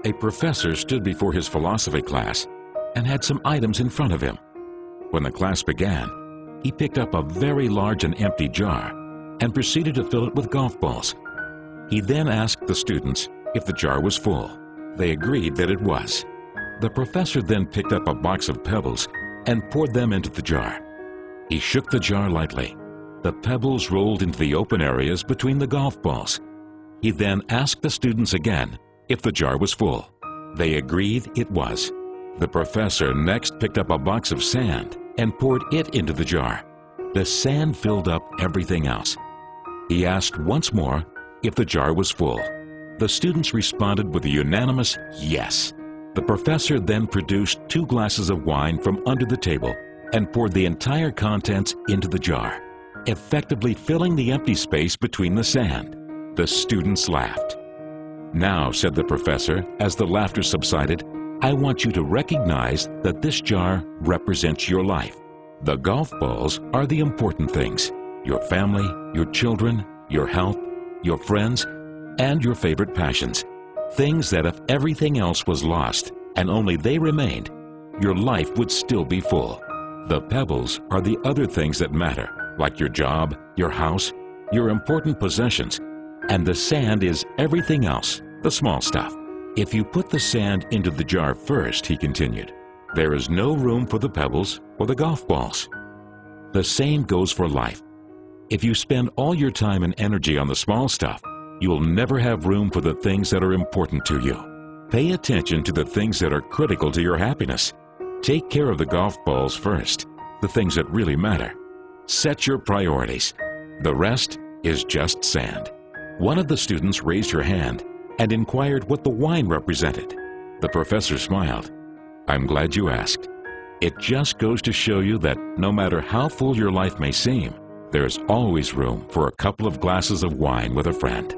A professor stood before his philosophy class and had some items in front of him. When the class began, he picked up a very large and empty jar and proceeded to fill it with golf balls. He then asked the students if the jar was full. They agreed that it was. The professor then picked up a box of pebbles and poured them into the jar. He shook the jar lightly. The pebbles rolled into the open areas between the golf balls. He then asked the students again if the jar was full. They agreed it was. The professor next picked up a box of sand and poured it into the jar. The sand filled up everything else. He asked once more if the jar was full. The students responded with a unanimous yes. The professor then produced 2 glasses of wine from under the table and poured the entire contents into the jar, effectively filling the empty space between the sand. The students laughed. "Now," said the professor, as the laughter subsided, "I want you to recognize that this jar represents your life. The golf balls are the important things: your family, your children, your health, your friends, and your favorite passions. Things that if everything else was lost and only they remained, your life would still be full. The pebbles are the other things that matter, like your job, your house, your important possessions, and the sand is everything else, the small stuff. If you put the sand into the jar first," he continued, "there is no room for the pebbles or the golf balls. The same goes for life. If you spend all your time and energy on the small stuff, you will never have room for the things that are important to you. Pay attention to the things that are critical to your happiness. Take care of the golf balls first, the things that really matter. Set your priorities. The rest is just sand." One of the students raised her hand and inquired what the wine represented. The professor smiled. "I'm glad you asked. It just goes to show you that no matter how full your life may seem, there's always room for a couple of glasses of wine with a friend."